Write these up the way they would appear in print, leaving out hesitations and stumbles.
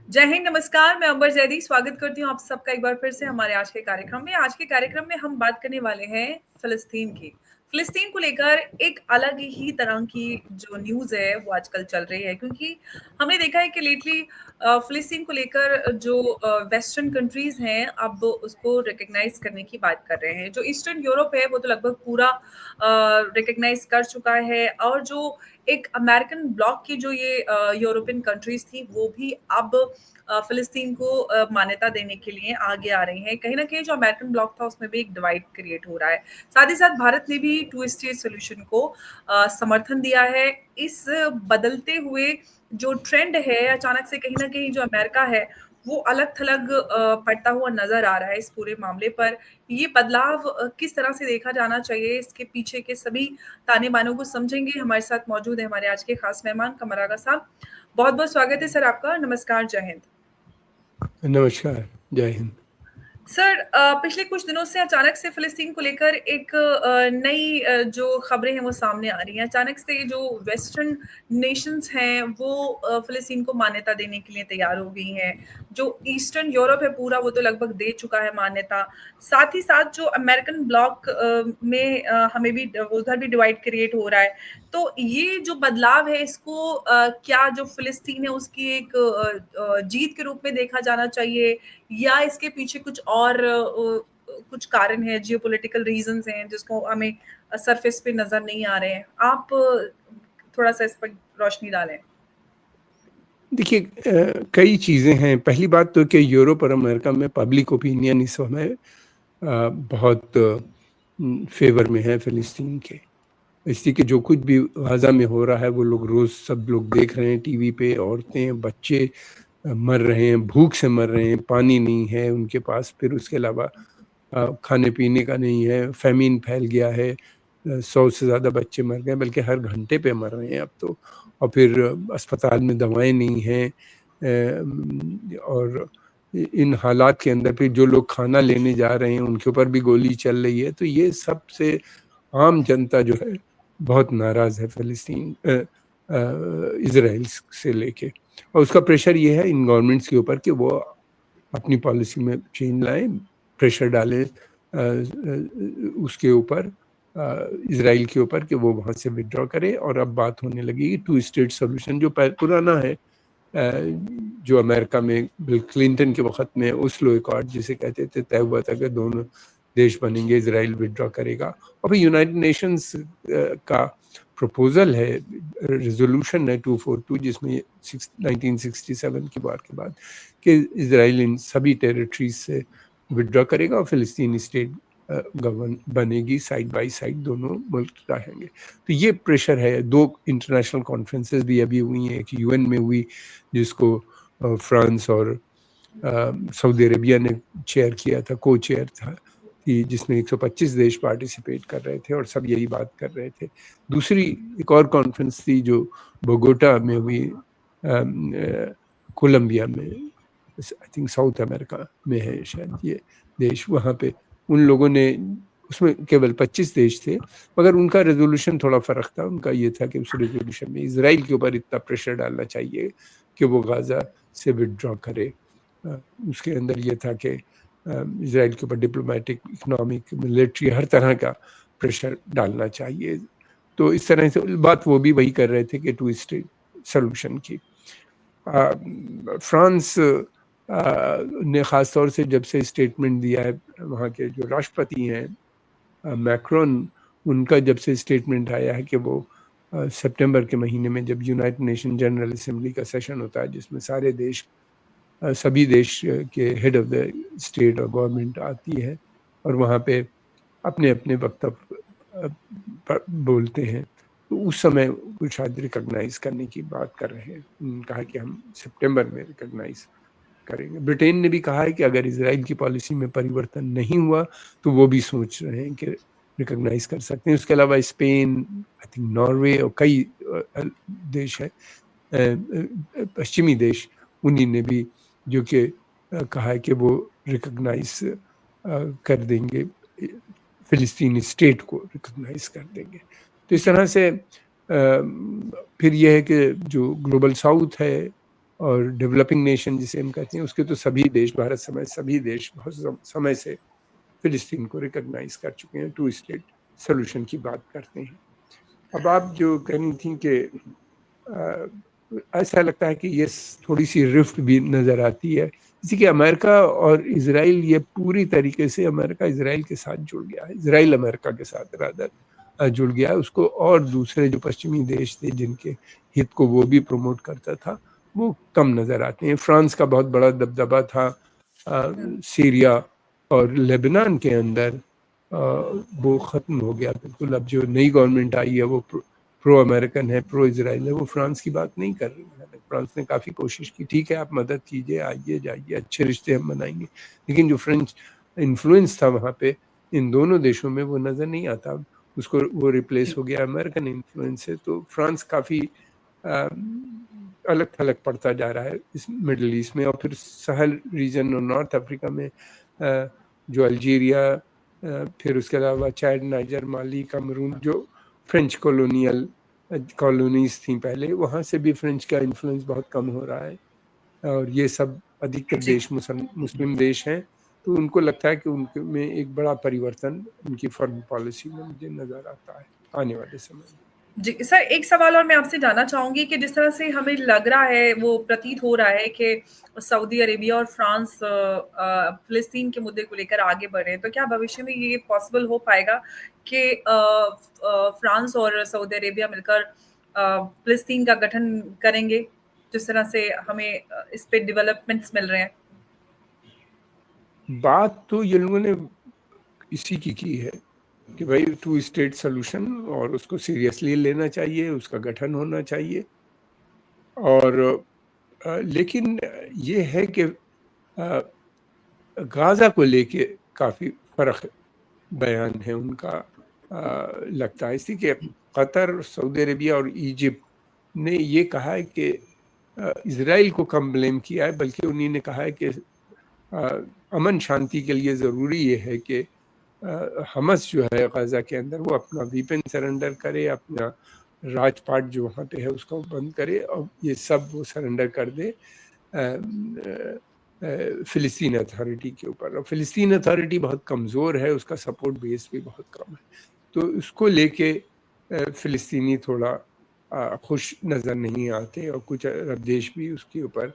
जय हिंद, नमस्कार। मैं अंबर जैदी स्वागत करती हूँ आप सबका एक बार फिर से हमारे आज के कार्यक्रम में। आज के कार्यक्रम में हम बात करने वाले हैं फ़िलिस्तीन की। फ़िलिस्तीन को लेकर एक अलग ही तरह की जो न्यूज़ है वो आजकल चल रही है, क्योंकि हमने देखा है कि लेटली फ़िलिस्तीन को लेकर जो वेस्टर्न कंट्रीज़ हैं अब उसको रिकॉग्नाइज़ करने की बात कर रहे हैं। जो ईस्टर्न यूरोप है वो तो लगभग पूरा रिकॉग्नाइज़ कर चुका है, और जो एक अमेरिकन ब्लॉक की जो ये यूरोपियन कंट्रीज़ थी वो भी अब फ़िलिस्तीन को मान्यता देने के लिए आगे आ रही हैं। कहीं न कहीं जो अमेरिकन ब्लॉक था उसमें भी एक डिवाइड क्रिएट हो रहा है। साथ ही साथ भारत ने भी टू स्टेट सॉल्यूशन को समर्थन दिया है। इस बदलते हुए जो ट्रेंड है, अचानक से कहीं न कहीं जो अमेरिका है वो अलग-थलग पड़ता हुआ नज़र आ रहा है इस पूरे मामले पर। ये बदलाव किस तरह से देखा जाना चाहिए, इसके पीछे के सभी ताने-बानों को समझेंगे। हमारे साथ मौजूद है हमारे आज के खास मेहमान कमर आगा साहब। बहुत-बहुत स्वागत है सर आपका। नमस्कार, जय हिंद। नमस्कार, जय हिंद। सर, पिछले कुछ दिनों से अचानक से फ़िलिस्तीन को लेकर एक नई जो खबरें हैं वो सामने आ रही हैं। अचानक से जो वेस्टर्न नेशंस हैं वो फ़िलिस्तीन को मान्यता देने के लिए तैयार हो गई हैं। जो ईस्टर्न यूरोप है पूरा वो तो लगभग दे चुका है मान्यता। साथ ही साथ जो अमेरिकन ब्लॉक में हमें भी उधर भी डिवाइड क्रिएट हो रहा है। तो ये जो बदलाव है इसको क्या जो फ़िलिस्तीन है उसकी एक जीत के रूप में देखा जाना चाहिए, या इसके पीछे कुछ और कुछ कारण है, जियोपॉलिटिकल रीजंस हैं जिसको हमें सरफेस पे नजर नहीं आ रहे हैं? आप थोड़ा सा इस पर रोशनी डालें। देखिए, कई चीज़ें हैं। पहली बात तो कि यूरोप और अमेरिका में पब्लिक ओपिनियन इस समय बहुत फेवर में है फ़िलिस्तीन के। इसलिए कि जो कुछ भी गाज़ा में हो रहा है वो लोग रोज़ सब लोग देख रहे हैं टीवी पे। औरतें, बच्चे मर रहे हैं, भूख से मर रहे हैं, पानी नहीं है उनके पास, फिर उसके अलावा खाने पीने का नहीं है, फ़ेमिन फैल गया है। 100 से ज़्यादा बच्चे मर गए, बल्कि हर घंटे पे मर रहे हैं अब तो। और फिर अस्पताल में दवाएँ नहीं हैं। और इन हालात के अंदर फिर जो लोग खाना लेने जा रहे हैं उनके ऊपर भी गोली चल रही है। तो ये सबसे आम जनता जो है बहुत नाराज़ है फ़िलिस्तीन इज़राइल से लेके। और उसका प्रेशर ये है इन गवर्नमेंट्स के ऊपर कि वो अपनी पॉलिसी में चेंज लाएँ, प्रेशर डालें उसके ऊपर, इज़राइल के ऊपर, कि वो वहाँ से विथड्रॉ करे। और अब बात होने लगी टू स्टेट सॉल्यूशन जो पुराना है, जो अमेरिका में बिल क्लिंटन के वक़्त में ओस्लो अकॉर्ड जिसे कहते थे, तय हुआ था कि दोनों देश बनेंगे, इज़राइल विथड्रॉ करेगा। और फिर यूनाइटेड नेशंस का प्रपोज़ल है, रेज़ोल्यूशन है 242, जिसमें 1967 की वार के बाद कि इज़राइल इन सभी टेरिटरीज़ से विथड्रॉ करेगा और फ़िलिस्तीनी स्टेट गवर्न बनेगी, साइड बाय साइड दोनों मुल्क रहेंगे। तो ये प्रेशर है। 2 इंटरनेशनल कॉन्फ्रेंसेस भी अभी हुई हैं। एक यूएन में हुई जिसको फ्रांस और सऊदी अरेबिया ने चेयर किया था, को चेयर था, कि जिसमें 125 देश पार्टिसिपेट कर रहे थे और सब यही बात कर रहे थे। दूसरी एक और कॉन्फ्रेंस थी जो बोगोटा में हुई, कोलंबिया में, आई थिंक साउथ अमेरिका में है शायद ये देश। वहाँ पे उन लोगों ने, उसमें केवल 25 देश थे, मगर उनका रेजोल्यूशन थोड़ा फ़र्क था। उनका ये था कि उस रेजोल्यूशन में इज़राइल के ऊपर इतना प्रेशर डालना चाहिए कि वो गाज़ा से विथड्रॉ करे। उसके अंदर ये था कि इज़राइल के ऊपर डिप्लोमेटिक, इकोनॉमिक, मिलिट्री, हर तरह का प्रेशर डालना चाहिए। तो इस तरह से बात वो भी वही कर रहे थे कि टू स्टेट सॉल्यूशन की। फ्रांस ने ख़ास तौर से जब से स्टेटमेंट दिया है, वहाँ के जो राष्ट्रपति हैं मैक्रोन, उनका जब से स्टेटमेंट आया है कि वो सितंबर के महीने में जब यूनाइटेड नेशन जनरल असेंबली का सेशन होता है जिसमें सारे देश, सभी देश के हेड ऑफ द स्टेट और गवर्नमेंट आती है और वहाँ पे अपने अपने वक्तव्य बोलते हैं, तो उस समय वो शायद रिकॉग्नाइज करने की बात कर रहे हैं। उन्होंने कहा कि हम सितंबर में रिकॉग्नाइज करेंगे। ब्रिटेन ने भी कहा है कि अगर इजराइल की पॉलिसी में परिवर्तन नहीं हुआ तो वो भी सोच रहे हैं कि रिकॉग्नाइज कर सकते हैं। उसके अलावा स्पेन, आई थिंक नॉर्वे और कई देश हैं, पश्चिमी देश, उन्हीं ने भी जो कि कहा है कि वो रिकॉग्नाइज कर देंगे, फ़िलिस्तीनी स्टेट को रिकॉग्नाइज कर देंगे। तो इस तरह से फिर यह है कि जो ग्लोबल साउथ है और डेवलपिंग नेशन जिसे हम कहते हैं, उसके तो सभी देश, भारत समेत सभी देश बहुत समय से फिलिस्तीन को रिकॉग्नाइज कर चुके हैं, 2 स्टेट सॉल्यूशन की बात करते हैं। अब आप जो कह रही थी कि ऐसा लगता है कि ये थोड़ी सी रिफ्ट भी नज़र आती है, इसी कि अमेरिका और इजराइल, ये पूरी तरीके से अमेरिका इजराइल के साथ जुड़ गया है, इजराइल अमेरिका के साथ रादर जुड़ गया है उसको, और दूसरे जो पश्चिमी देश थे जिनके हित को वो भी प्रमोट करता था, वो कम नज़र आते हैं। फ्रांस का बहुत बड़ा दबदबा था सीरिया और लेबनान के अंदर, वो ख़त्म हो गया बिल्कुल। अब जो नई गवर्नमेंट आई है वो प्रो अमेरिकन है, प्रो इजराइल है, वो फ्रांस की बात नहीं कर रही है। फ्रांस ने काफ़ी कोशिश की, ठीक है आप मदद कीजिए, आइए जाइए, अच्छे रिश्ते हम बनाएंगे, लेकिन जो फ्रेंच इन्फ्लुएंस था वहाँ पे इन दोनों देशों में वो नज़र नहीं आता। उसको वो रिप्लेस हो गया अमेरिकन इन्फ्लुएंस से। तो फ्रांस काफ़ी अलग थलग पड़ता जा रहा है इस मिडल ईस्ट में। और फिर सहल रीजन और नॉर्थ अफ्रीका में जो अल्जीरिया, फिर उसके अलावा चाड, नाइजर, माली, कामरून, जो फ्रेंच कॉलोनीज थी पहले, वहाँ से भी फ्रेंच का इन्फ्लुएंस बहुत कम हो रहा है। और ये सब अधिकतर जी देश मुस्लिम देश हैं, तो उनको लगता है कि उनके में एक बड़ा परिवर्तन उनकी फॉरेन पॉलिसी में मुझे नज़र आता है आने वाले समय में। जी सर, एक सवाल और मैं आपसे जानना चाहूंगी कि जिस तरह से हमें लग रहा है, वो प्रतीत हो रहा है कि सऊदी अरेबिया और फ्रांस फिलिस्तीन के मुद्दे को लेकर आगे बढ़े हैं, तो क्या भविष्य में ये पॉसिबल हो पाएगा कि फ्रांस और सऊदी अरेबिया मिलकर फिलिस्तीन का गठन करेंगे, जिस तरह से हमें इस पे डेवलपमेंट्स मिल रहे हैं? बात तो ये लोगों ने इसी की है कि भाई 2 स्टेट सोल्यूशन, और उसको सीरियसली लेना चाहिए, उसका गठन होना चाहिए। और लेकिन ये है कि गाज़ा को लेके काफ़ी फ़र्क बयान है उनका, लगता है। इसी के कतर, सऊदी अरेबिया और इजिप्ट ने ये कहा है कि इजराइल को कम ब्लेम किया है, बल्कि उन्हीं ने कहा है कि अमन शांति के लिए ज़रूरी ये है कि हमस जो है गाज़ा के अंदर, वो अपना वीपन सरेंडर करे, अपना राजपाट जो वहाँ पे है उसको बंद करे, और ये सब वो सरेंडर कर दे फ़िलिस्तीन अथॉरिटी के ऊपर। और फ़िलिस्तीन अथॉरिटी बहुत कमज़ोर है, उसका सपोर्ट बेस भी बहुत कम है। तो उसको लेके फ़िलिस्तीनी थोड़ा खुश नज़र नहीं आते, और कुछ अरब देश भी उसके ऊपर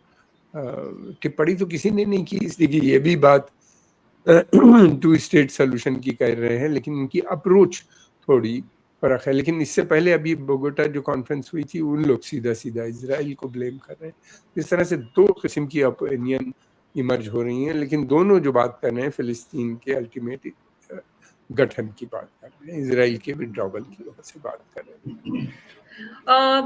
टिप्पणी तो किसी ने नहीं की, इसलिए कि ये भी बात 2 स्टेट सोल्यूशन की कर रहे हैं, लेकिन उनकी अप्रोच थोड़ी फ़र्क है। लेकिन इससे पहले अभी बोगोटा जो कॉन्फ्रेंस हुई थी, उन लोग सीधा-सीधा इजराइल को ब्लेम कर रहे हैं। इस तरह से 2 किस्म की ओपिनियन इमर्ज हो रही हैं, लेकिन दोनों जो बात कर रहे हैं फ़िलिस्तीन के अल्टीमेट गठन की बात कर रहे हैं, इजराइल के विड्रॉवल की वजह से बात कर रहे हैं।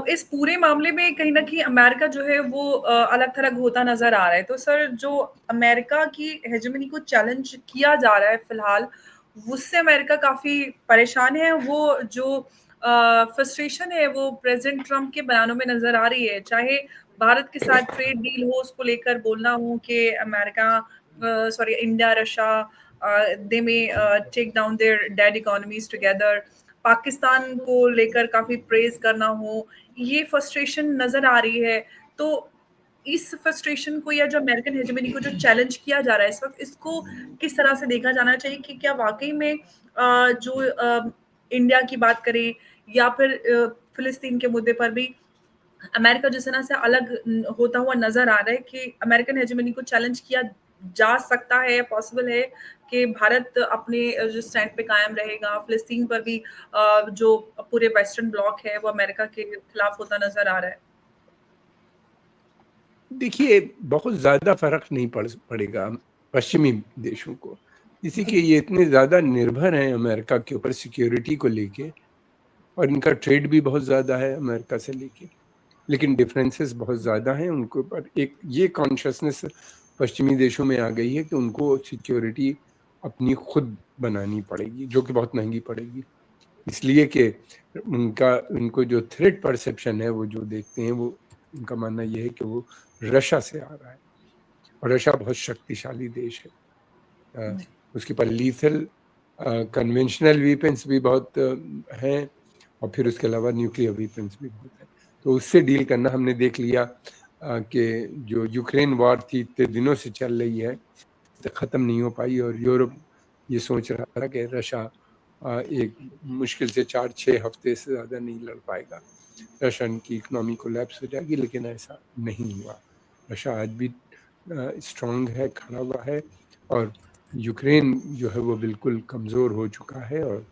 इस पूरे मामले में कहीं न कहीं अमेरिका जो है वो अलग-थलग होता नज़र आ रहा है। तो सर, जो अमेरिका की हेजेमनी को चैलेंज किया जा रहा है फिलहाल, उससे अमेरिका काफ़ी परेशान है। वो जो फ्रस्ट्रेशन है वो प्रेज़िडेंट ट्रंप के बयानों में नज़र आ रही है। चाहे भारत के साथ ट्रेड डील हो, उसको लेकर बोलना हो कि America sorry India, Russia they may take down their dead economies together, Pakistan को लेकर काफ़ी प्रेज़ करना हो, ये फ्रस्ट्रेशन नज़र आ रही है। तो इस फ्रस्ट्रेशन को, या जो अमेरिकन हेजेमनी को जो चैलेंज किया जा रहा है इस वक़्त, इसको किस तरह से देखा जाना चाहिए कि क्या वाक़ई में जो इंडिया की बात करें या फिर फ़िलिस्तीन के मुद्दे पर भी अमेरिका जिस तरह से अलग होता हुआ नज़र आ रहा है कि अमेरिकन हेजेमनी को चैलेंज किया जा सकता है, पॉसिबल है कि भारत अपने जो स्टैंड पे कायम रहेगा, फ़िलिस्तीन पर भी जो पूरे वेस्टर्न ब्लॉक है वो अमेरिका के खिलाफ होता नज़र आ रहा है। देखिए, बहुत ज़्यादा फ़र्क नहीं पड़ेगा पश्चिमी देशों को, इसी के ये इतने ज़्यादा निर्भर हैं अमेरिका के ऊपर सिक्योरिटी को लेके, और इनका ट्रेड भी बहुत ज़्यादा है अमेरिका से लेके, लेकिन डिफरेंसेस बहुत ज़्यादा हैं उनके ऊपर। एक ये कॉन्शियसनेस पश्चिमी देशों में आ गई है कि उनको सिक्योरिटी अपनी खुद बनानी पड़ेगी, जो कि बहुत महंगी पड़ेगी, इसलिए कि उनको जो थ्रेट परसेप्शन है, वो जो देखते हैं, वो उनका मानना ये है कि वो रशिया से आ रहा है, और रशिया बहुत शक्तिशाली देश है। उसके पास लीथल कन्वेंशनल वेपन्स भी बहुत हैं, और फिर उसके अलावा न्यूक्लियर वेपन्स भी बहुत हैं। तो उससे डील करना हमने देख लिया कि जो यूक्रेन वॉर थी इतने दिनों से चल रही है, ख़त्म नहीं हो पाई, और यूरोप ये सोच रहा था कि रशिया एक मुश्किल से 4-6 हफ्ते से ज़्यादा नहीं लड़ पाएगा, रशियन की इकोनॉमी कोलैप्स हो जाएगी, लेकिन ऐसा नहीं हुआ। रशिया आज भी स्ट्रॉन्ग है, खड़ा हुआ है, और यूक्रेन जो है वो बिल्कुल कमज़ोर हो चुका है, और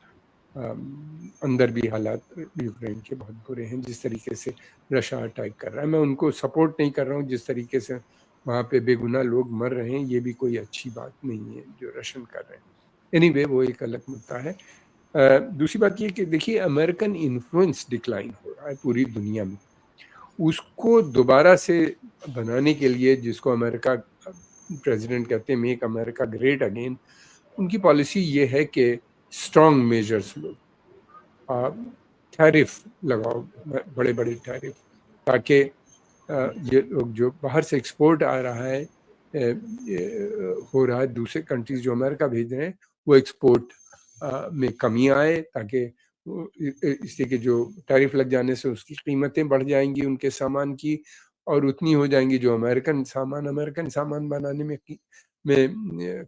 अंदर भी हालात यूक्रेन के बहुत बुरे हैं। जिस तरीके से रशिया अटैक कर रहा है, मैं उनको सपोर्ट नहीं कर रहा हूँ, जिस तरीके से वहाँ पे बेगुनाह लोग मर रहे हैं, ये भी कोई अच्छी बात नहीं है जो रशियन कर रहे हैं। एनीवे वो एक अलग मुद्दा है। दूसरी बात ये कि देखिए, अमेरिकन इन्फ्लुएंस डिक्लाइन हो रहा है पूरी दुनिया में। उसको दोबारा से बनाने के लिए, जिसको अमेरिका प्रेसिडेंट कहते हैं, मेक अमेरिका ग्रेट अगेन, उनकी पॉलिसी ये है कि स्ट्रॉन्ग मेजर्स लो, टैरिफ लगाओ, बड़े बड़े टैरिफ, ताकि ये लोग जो बाहर से एक्सपोर्ट आ रहा है, हो रहा है, दूसरे कंट्रीज जो अमेरिका भेज रहे हैं, वो एक्सपोर्ट में कमी आए, ताकि इसलिए कि जो टैरिफ लग जाने से उसकी कीमतें बढ़ जाएंगी उनके सामान की, और उतनी हो जाएंगी जो अमेरिकन सामान बनाने में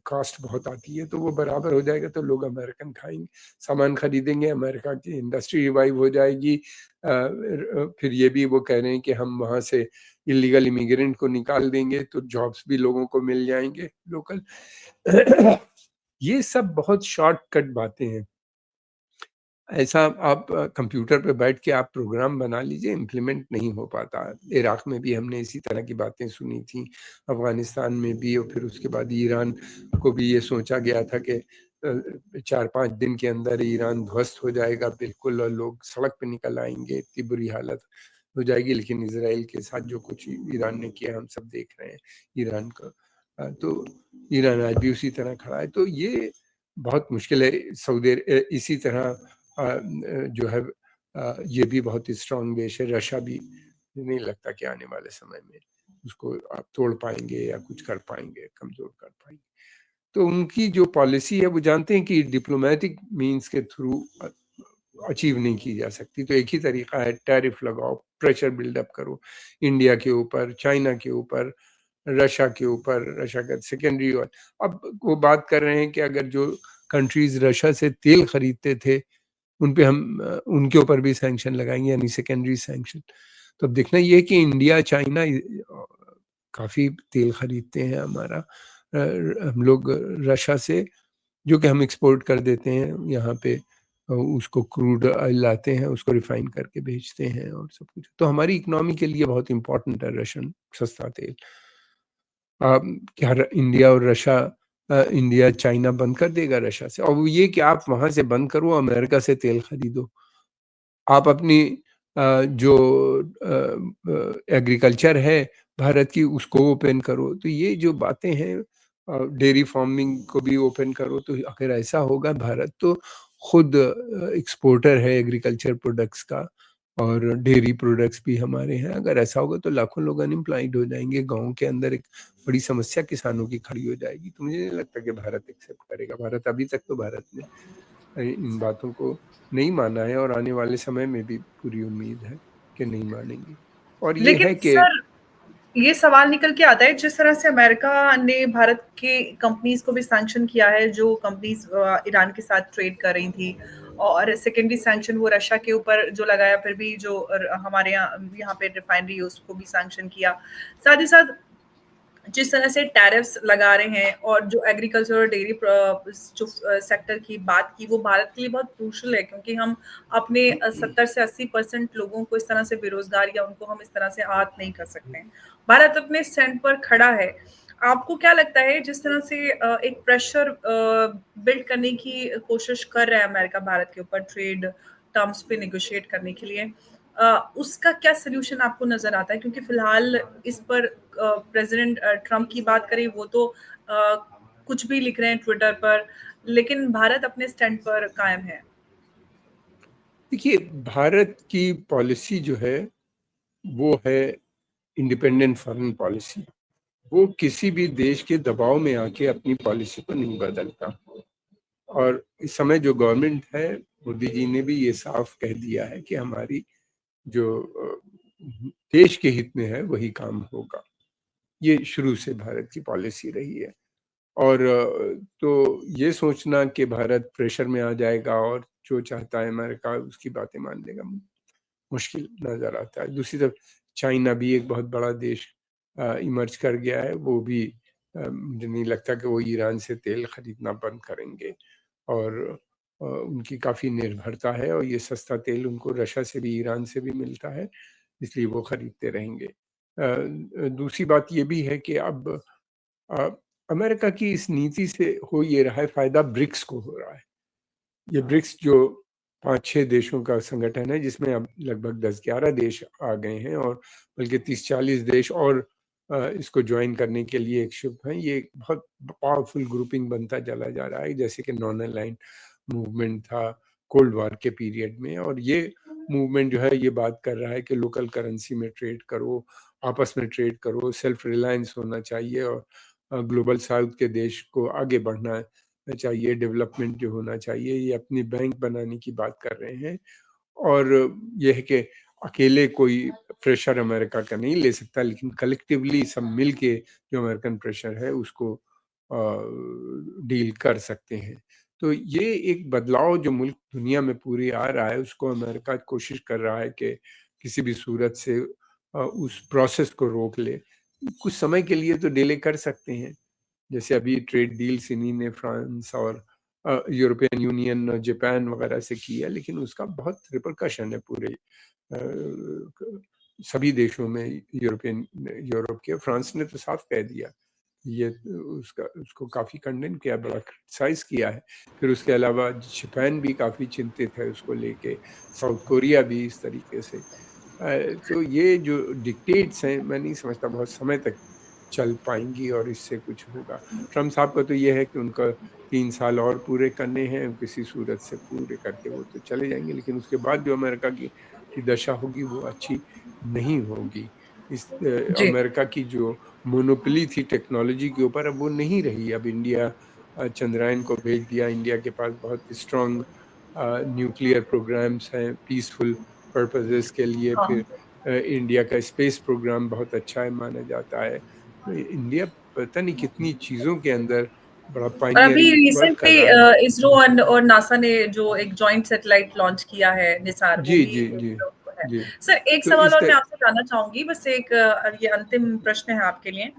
कॉस्ट बहुत आती है, तो वो बराबर हो जाएगा, तो लोग अमेरिकन खाएंगे, सामान खरीदेंगे, अमेरिका की इंडस्ट्री रिवाइव हो जाएगी। फिर ये भी वो कह रहे हैं कि हम वहाँ से इलीगल इमिग्रेंट को निकाल देंगे, तो जॉब्स भी लोगों को मिल जाएंगे लोकल। ये सब बहुत शॉर्टकट बातें हैं। ऐसा आप कंप्यूटर पे बैठ के आप प्रोग्राम बना लीजिए, इम्प्लीमेंट नहीं हो पाता। इराक में भी हमने इसी तरह की बातें सुनी थी, अफगानिस्तान में भी, और फिर उसके बाद ईरान को भी ये सोचा गया था कि 4-5 दिन के अंदर ईरान ध्वस्त हो जाएगा बिल्कुल, और लोग सड़क पे निकल आएंगे, इतनी बुरी हालत हो जाएगी। लेकिन इसराइल के साथ जो कुछ ईरान ने किया हम सब देख रहे हैं ईरान का। तो ईरान आज भी उसी तरह खड़ा है, तो ये बहुत मुश्किल है। इसी तरह जो है ये भी बहुत ही स्ट्रांग देश है, रशिया भी नहीं लगता कि आने वाले समय में उसको आप तोड़ पाएंगे या कुछ कर पाएंगे, कमजोर कर पाएंगे। तो उनकी जो पॉलिसी है, वो जानते हैं कि डिप्लोमेटिक मीन्स के थ्रू अचीव नहीं की जा सकती, तो एक ही तरीका है, टैरिफ लगाओ, प्रेशर बिल्डअप करो इंडिया के ऊपर, चाइना के ऊपर, रशिया के ऊपर, रशिया का सेकेंडरी। और अब वो बात कर रहे हैं कि अगर जो कंट्रीज रशिया से तेल खरीदते थे उन पे हम उनके ऊपर भी सैंक्शन लगाएंगे, यानी सेकेंडरी सैंक्शन। तो अब देखना ये है कि इंडिया चाइना काफ़ी तेल खरीदते हैं हमारा, हम लोग रशिया से, जो कि हम एक्सपोर्ट कर देते हैं यहाँ पे, उसको क्रूड ऑयल लाते हैं, उसको रिफाइन करके बेचते हैं और सब कुछ। तो हमारी इकोनॉमी के लिए बहुत इंपॉर्टेंट है रशियन सस्ता तेल। क्या इंडिया और रशिया, इंडिया चाइना बंद कर देगा रशिया से? और वो ये कि आप वहाँ से बंद करो, अमेरिका से तेल खरीदो, आप अपनी जो एग्रीकल्चर है भारत की उसको ओपन करो। तो ये जो बातें हैं, डेयरी फार्मिंग को भी ओपन करो। तो अगर ऐसा होगा, भारत तो खुद एक्सपोर्टर है एग्रीकल्चर प्रोडक्ट्स का, और डेयरी प्रोडक्ट्स भी हमारे हैं। अगर ऐसा होगा तो लाखों लोग अनएम्प्लॉयड हो जाएंगे, गांव के अंदर एक बड़ी समस्या किसानों की खड़ी हो जाएगी। तो मुझे नहीं लगता कि भारत एक्सेप्ट करेगा। भारत अभी तक तो भारत ने इन बातों को नहीं माना है, और आने वाले समय में भी पूरी उम्मीद है कि नहीं मानेंगे। और ये लेकिन है कि सर, ये सवाल निकल के आता है, जिस तरह से अमेरिका ने भारत के कंपनीज को भी सैंक्शन किया है, जो कंपनीज ईरान के साथ ट्रेड कर रही थी, और सेकेंडरी सैंक्शन वो रशिया के ऊपर जो लगाया, फिर भी जो हमारे यहाँ पे रिफाइनरी उसको भी सैंक्शन किया। साथ ही साथ जिस तरह से टैरिफ्स लगा रहे हैं, और जो एग्रीकल्चर और डेयरी जो सेक्टर की बात की, वो भारत के लिए बहुत क्रूशल है, क्योंकि हम अपने 70 से 80% लोगों को इस तरह से बेरोजगार, या उनको हम इस तरह से आहत नहीं कर सकते हैं। भारत अपने स्टैंड पर खड़ा है। आपको क्या लगता है, जिस तरह से एक प्रेशर बिल्ड करने की कोशिश कर रहा है अमेरिका भारत के ऊपर ट्रेड टर्म्स पे नेगोशिएट करने के लिए, उसका क्या सोल्यूशन आपको नजर आता है? क्योंकि फिलहाल इस पर प्रेसिडेंट ट्रम्प की बात करें, वो तो कुछ भी लिख रहे हैं ट्विटर पर, लेकिन भारत अपने स्टैंड पर कायम है। देखिए, भारत की पॉलिसी जो है वो है इंडिपेंडेंट फॉरेन पॉलिसी। वो किसी भी देश के दबाव में आके अपनी पॉलिसी को नहीं बदलता। और इस समय जो गवर्नमेंट है, मोदी जी ने भी ये साफ कह दिया है कि हमारी जो देश के हित में है वही काम होगा। ये शुरू से भारत की पॉलिसी रही है। और तो ये सोचना कि भारत प्रेशर में आ जाएगा और जो चाहता है अमेरिका उसकी बातें मान लेगा, मुश्किल नज़र आता है। दूसरी तरफ चाइना भी एक बहुत बड़ा देश इमर्ज कर गया है। वो भी मुझे नहीं लगता कि वो ईरान से तेल खरीदना बंद करेंगे, और उनकी काफ़ी निर्भरता है, और ये सस्ता तेल उनको रशिया से भी, ईरान से भी मिलता है, इसलिए वो खरीदते रहेंगे। दूसरी बात ये भी है कि अब अ, अमेरिका की इस नीति से हो ये रहा है फ़ायदा, ब्रिक्स को हो रहा है। ये ब्रिक्स जो 5-6 देशों का संगठन है, जिसमें अब लगभग 10-11 देश आ गए हैं, और बल्कि 30-40 देश और इसको ज्वाइन करने के लिए इच्छुक हैं। ये एक बहुत पावरफुल ग्रुपिंग बनता चला जा रहा है, जैसे कि नॉन अलाइन्ड मूवमेंट था कोल्ड वॉर के पीरियड में, और ये मूवमेंट जो है ये बात कर रहा है कि लोकल करेंसी में ट्रेड करो, आपस में ट्रेड करो, सेल्फ रिलायंस होना चाहिए, और ग्लोबल साउथ के देश को आगे बढ़ना चाहिए, डेवलपमेंट जो होना चाहिए। ये अपनी बैंक बनाने की बात कर रहे हैं, और ये है कि अकेले कोई प्रेशर अमेरिका का नहीं ले सकता, लेकिन कलेक्टिवली सब मिल के जो अमेरिकन प्रेशर है उसको डील कर सकते हैं। तो ये एक बदलाव जो मुल्क दुनिया में पूरी आ रहा है, उसको अमेरिका कोशिश कर रहा है कि किसी भी सूरत से उस प्रोसेस को रोक ले। कुछ समय के लिए तो डिले कर सकते हैं, जैसे अभी ट्रेड डील्स इन्हीं ने फ्रांस और यूरोपियन यूनियन और जापान वगैरह से की है, लेकिन उसका बहुत रिपरकशन है पूरे सभी देशों में। यूरोप के, फ्रांस ने तो साफ कह दिया, ये उसको काफ़ी कंडेम किया, बड़ा क्रिटिसाइज किया है। फिर उसके अलावा जापान भी काफ़ी चिंतित है उसको लेके, साउथ कोरिया भी इस तरीके से। तो ये जो डिक्टेट्स हैं, मैं नहीं समझता बहुत समय तक चल पाएंगी और इससे कुछ होगा। ट्रम्प साहब का तो ये है कि उनका 3 साल और पूरे करने हैं, किसी सूरत से पूरे करके वो तो चले जाएंगे, लेकिन उसके बाद जो अमेरिका की दशा होगी वो अच्छी नहीं होगी। इस जी। अमेरिका की जो मोनोपोली थी टेक्नोलॉजी के ऊपर, अब वो नहीं रही। अब इंडिया चंद्रयान को भेज दिया, इंडिया के पास बहुत स्ट्रॉन्ग न्यूक्लियर प्रोग्राम्स हैं पीसफुल पर्पसेस के लिए। हाँ। फिर इंडिया का स्पेस प्रोग्राम बहुत अच्छा है माना जाता है। तो इंडिया पता नहीं कितनी चीज़ों के अंदर बड़ा और अभी पायनियरिंग वर्क कर रिसेंटली रहा है। इसरो और नासा ने जो एक जॉइंट सैटेलाइट लॉन्च किया है निसार, वो जी, भी जी, जी, एक है। जी। सर एक तो सवाल इस और मैं तर आपसे जानना चाहूंगी, बस एक ये अंतिम प्रश्न है आपके लिए,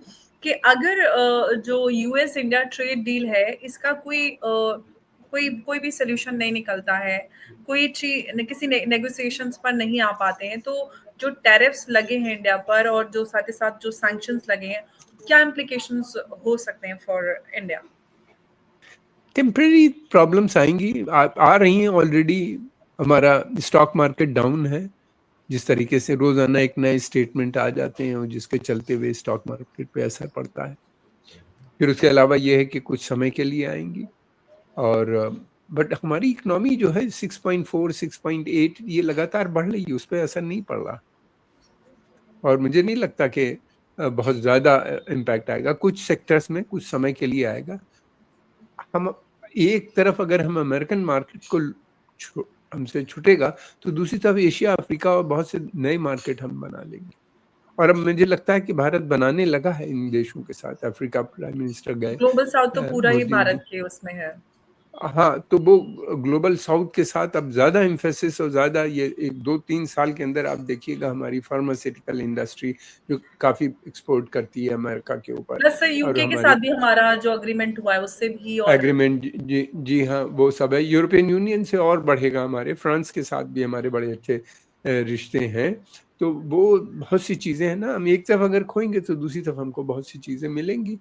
कि अगर जो यूएस इंडिया ट्रेड डील है इसका कोई भी सोल्यूशन नहीं निकलता है, कोई चीज किसी नेगोशिएशंस पर नहीं आ पाते हैं, तो जो टैरिफ्स लगे हैं इंडिया पर और जो साथ ही साथ जो सैंक्शंस लगे हैं, क्या इम्प्लीकेशंस हो सकते हैं फॉर इंडिया? टेम्परेरी प्रॉब्लम्स आएँगी, आ रही हैं ऑलरेडी। हमारा स्टॉक मार्केट डाउन है। जिस तरीके से रोज़ाना एक नए स्टेटमेंट आ जाते हैं और जिसके चलते हुए स्टॉक मार्केट पे असर पड़ता है। फिर उसके अलावा ये है कि कुछ समय के लिए आएँगी, और बट हमारी इकोनॉमी जो है 6.4, 6.8 ये लगातार बढ़ रही है, उस पे असर नहीं पड़ रहा, और मुझे नहीं लगता कि बहुत ज़्यादा इम्पैक्ट आएगा। कुछ सेक्टर्स में कुछ समय के लिए आएगा। हम एक तरफ अगर हम अमेरिकन मार्केट को हमसे छूटेगा, तो दूसरी तरफ एशिया, अफ्रीका और बहुत से नए मार्केट हम बना लेंगे। और अब मुझे लगता है कि भारत बनाने लगा है इन देशों के साथ। अफ्रीका प्राइम मिनिस्टर गए ग्लोबल साउथ तो पूरा ही मोदी जी। भारत के उसमें है। हाँ, तो वो ग्लोबल साउथ के साथ अब ज़्यादा एम्फेसिस और ज़्यादा ये 1-2-3 साल के अंदर आप देखिएगा हमारी फार्मास्यूटिकल इंडस्ट्री जो काफ़ी एक्सपोर्ट करती है अमेरिका के ऊपर, प्लस और यूके के साथ हमारी भी हमारा जो अग्रीमेंट हुआ है उससे भी और एग्रीमेंट, जी जी हाँ, वो सब है। यूरोपियन यूनियन से और बढ़ेगा, हमारे फ्रांस के साथ भी हमारे बड़े अच्छे रिश्ते हैं। तो वो बहुत सी चीज़ें हैं ना, हम एक तरफ अगर खोएंगे तो दूसरी तरफ हमको बहुत सी चीज़ें मिलेंगी।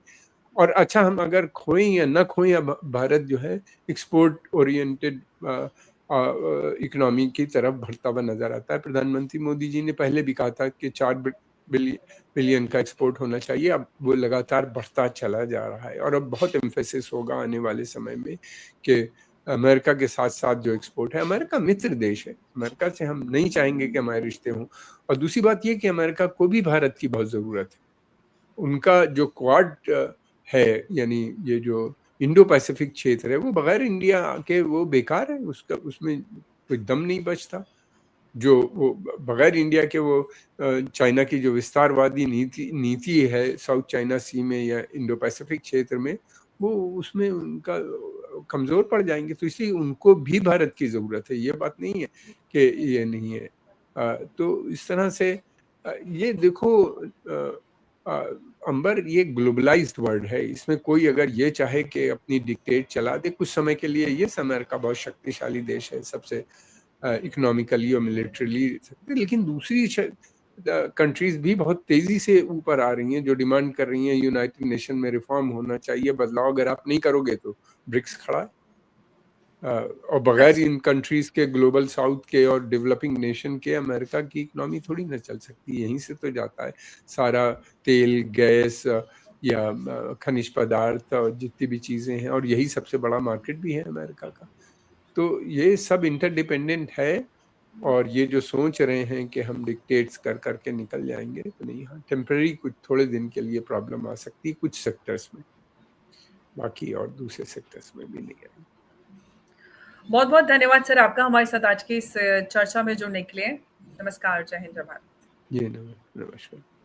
और अच्छा, हम अगर खोएं या ना खोएं, अब भारत जो है एक्सपोर्ट ओरिएंटेड इकोनॉमी की तरफ बढ़ता हुआ नजर आता है। प्रधानमंत्री मोदी जी ने पहले भी कहा था कि 4 बिलियन का एक्सपोर्ट होना चाहिए। अब वो लगातार बढ़ता चला जा रहा है, और अब बहुत एम्फेसिस होगा आने वाले समय में कि अमेरिका के साथ साथ जो एक्सपोर्ट है, अमेरिका मित्र देश है, अमेरिका से हम नहीं चाहेंगे कि हमारे रिश्ते हों। और दूसरी बात ये कि अमेरिका को भी भारत की बहुत ज़रूरत है। उनका जो क्वाड है, यानी ये जो इंडो पैसिफिक क्षेत्र है, वो बगैर इंडिया के वो बेकार है, उसका उसमें कोई दम नहीं बचता। जो वो बगैर इंडिया के वो चाइना की जो विस्तारवादी नीति है साउथ चाइना सी में या इंडो पैसिफिक क्षेत्र में, वो उसमें उनका कमजोर पड़ जाएंगे। तो इसलिए उनको भी भारत की जरूरत है, ये बात नहीं है कि ये नहीं है। तो इस तरह से ये देखो अंबर, ये ग्लोबलाइज्ड वर्ल्ड है, इसमें कोई अगर ये चाहे कि अपनी डिक्टेट चला दे कुछ समय के लिए, ये अमेरिका बहुत शक्तिशाली देश है, सबसे इकोनॉमिकली और मिलिट्रीली, लेकिन दूसरी कंट्रीज भी बहुत तेजी से ऊपर आ रही हैं जो डिमांड कर रही हैं यूनाइटेड नेशन में रिफॉर्म होना चाहिए, बदलाव अगर आप नहीं करोगे तो ब्रिक्स खड़ा है। और बगैर इन कंट्रीज के, ग्लोबल साउथ के और डेवलपिंग नेशन के, अमेरिका की इकोनॉमी थोड़ी ना चल सकती। यहीं से तो जाता है सारा तेल, गैस या खनिज पदार्थ और जितनी भी चीजें हैं, और यही सबसे बड़ा मार्केट भी है अमेरिका का। तो ये सब इंटरडिपेंडेंट है। और ये जो सोच रहे हैं कि हम डिक्टेट्स कर करके निकल जाएंगे, तो नहीं। हाँ, टेम्पररी कुछ थोड़े दिन के लिए प्रॉब्लम आ सकती है कुछ सेक्टर्स में, बाकी और दूसरे सेक्टर्स में भी नहीं आएगी। बहुत बहुत धन्यवाद सर आपका हमारे साथ आज की इस चर्चा में जुड़ने के लिए। नमस्कार, जय हिंद, जय भारत। जी नमस्कार।